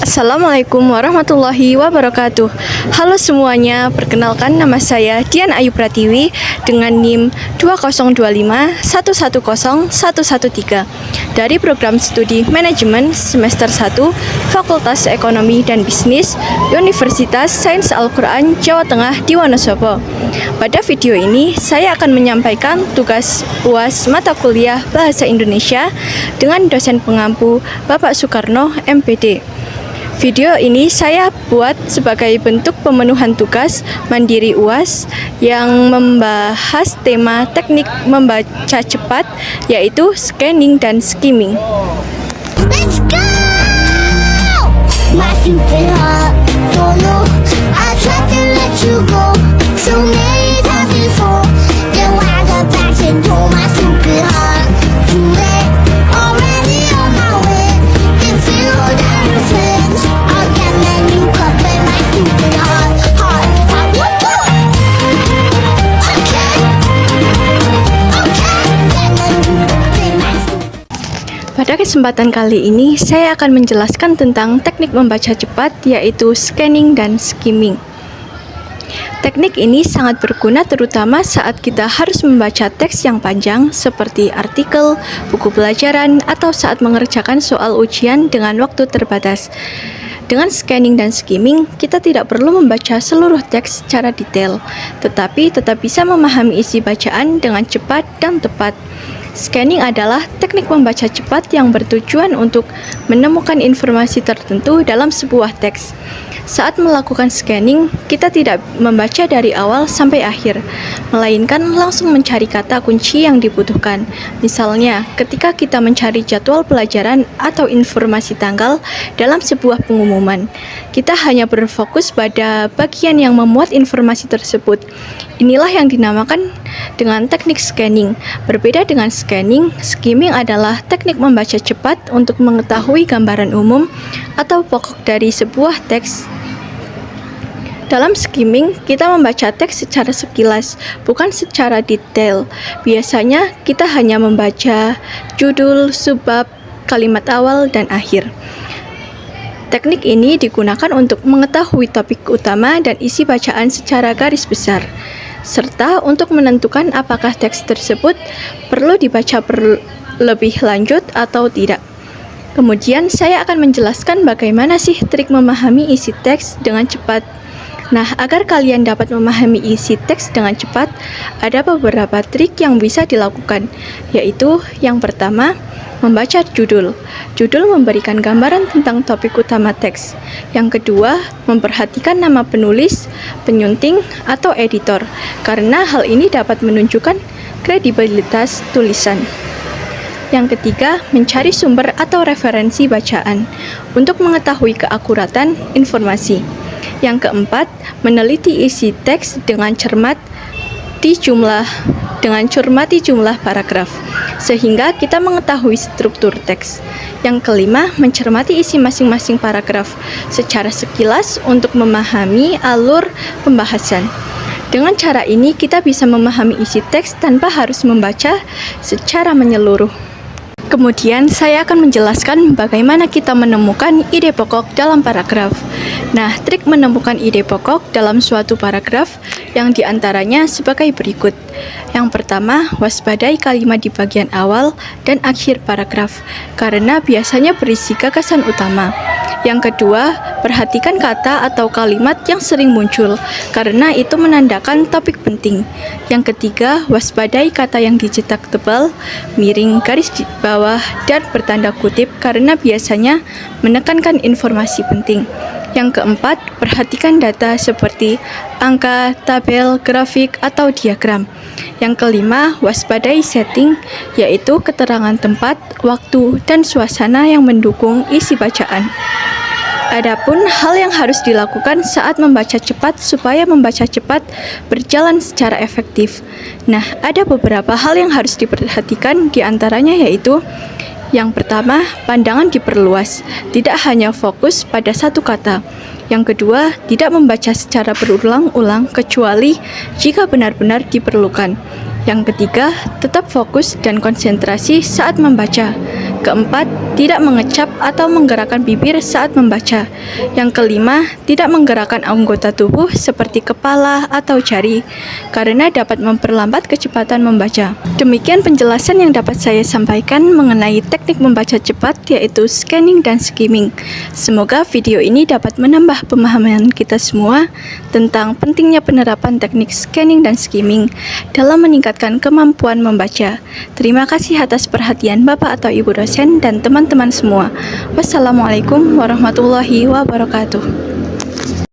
Assalamualaikum warahmatullahi wabarakatuh. Halo semuanya, perkenalkan nama saya Dian Ayu Pratiwi dengan NIM 2025110113 dari program studi manajemen semester 1 Fakultas Ekonomi dan Bisnis Universitas Sains Al-Quran Jawa Tengah di Wonosobo. Pada video ini saya akan menyampaikan tugas UAS mata kuliah Bahasa Indonesia dengan dosen pengampu Bapak Soekarno MPD. Video ini saya buat sebagai bentuk pemenuhan tugas mandiri UAS yang membahas tema teknik membaca cepat, yaitu scanning dan skimming. Let's go! My stupid heart don't know I tried to let you go so many times before. Then why the passion told my stupid heart too late, already on my way. Can feel that reflex again, then you cut in my stupid heart. Okay, then you cut in my stupid. Pada kesempatan kali ini, saya akan menjelaskan tentang teknik membaca cepat, yaitu scanning dan skimming. Teknik ini sangat berguna terutama saat kita harus membaca teks yang panjang seperti artikel, buku pelajaran, atau saat mengerjakan soal ujian dengan waktu terbatas. Dengan scanning dan skimming, kita tidak perlu membaca seluruh teks secara detail, tetapi tetap bisa memahami isi bacaan dengan cepat dan tepat. Scanning adalah teknik membaca cepat yang bertujuan untuk menemukan informasi tertentu dalam sebuah teks. Saat melakukan scanning, kita tidak membaca dari awal sampai akhir, melainkan langsung mencari kata kunci yang dibutuhkan. Misalnya, ketika kita mencari jadwal pelajaran atau informasi tanggal dalam sebuah pengumuman, kita hanya berfokus pada bagian yang memuat informasi tersebut. Inilah yang dinamakan dengan teknik scanning. Berbeda dengan scanning, skimming adalah teknik membaca cepat untuk mengetahui gambaran umum atau pokok dari sebuah teks. Dalam skimming, kita membaca teks secara sekilas, bukan secara detail. Biasanya, kita hanya membaca judul, subbab, kalimat awal, dan akhir. Teknik ini digunakan untuk mengetahui topik utama dan isi bacaan secara garis besar, serta untuk menentukan apakah teks tersebut perlu dibaca lebih lanjut atau tidak. Kemudian, saya akan menjelaskan bagaimana sih trik memahami isi teks dengan cepat. Nah, agar kalian dapat memahami isi teks dengan cepat, ada beberapa trik yang bisa dilakukan, yaitu yang pertama, membaca judul. Judul memberikan gambaran tentang topik utama teks. Yang kedua, memperhatikan nama penulis, penyunting, atau editor, karena hal ini dapat menunjukkan kredibilitas tulisan. Yang ketiga, mencari sumber atau referensi bacaan untuk mengetahui keakuratan informasi. Yang keempat, meneliti isi teks dengan cermati jumlah paragraf, sehingga kita mengetahui struktur teks. Yang kelima, mencermati isi masing-masing paragraf secara sekilas untuk memahami alur pembahasan. Dengan cara ini, kita bisa memahami isi teks tanpa harus membaca secara menyeluruh. Kemudian, saya akan menjelaskan bagaimana kita menemukan ide pokok dalam paragraf. Nah, trik menemukan ide pokok dalam suatu paragraf yang diantaranya sebagai berikut. Yang pertama, waspadai kalimat di bagian awal dan akhir paragraf, karena biasanya berisi gagasan utama. Yang kedua, perhatikan kata atau kalimat yang sering muncul, karena itu menandakan topik penting. Yang ketiga, waspadai kata yang dicetak tebal, miring, garis di bawah, dan bertanda kutip, karena biasanya menekankan informasi penting. Yang keempat, perhatikan data seperti angka, tabel, grafik, atau diagram. Yang kelima, waspadai setting, yaitu keterangan tempat, waktu, dan suasana yang mendukung isi bacaan. Adapun hal yang harus dilakukan saat membaca cepat supaya membaca cepat berjalan secara efektif. Nah, ada beberapa hal yang harus diperhatikan, diantaranya yaitu yang pertama, pandangan diperluas, tidak hanya fokus pada satu kata. Yang kedua, tidak membaca secara berulang-ulang kecuali jika benar-benar diperlukan. Yang ketiga, tetap fokus dan konsentrasi saat membaca. Keempat, tidak mengecap atau menggerakkan bibir saat membaca. Yang kelima, tidak menggerakkan anggota tubuh seperti kepala atau jari, karena dapat memperlambat kecepatan membaca. Demikian penjelasan yang dapat saya sampaikan mengenai teknik membaca cepat, yaitu scanning dan skimming. Semoga video ini dapat menambah pemahaman kita semua tentang pentingnya penerapan teknik scanning dan skimming dalam meningkatkan kemampuan membaca. Terima kasih atas perhatian Bapak atau Ibu dosen dan teman-teman semua. Wassalamualaikum warahmatullahi wabarakatuh.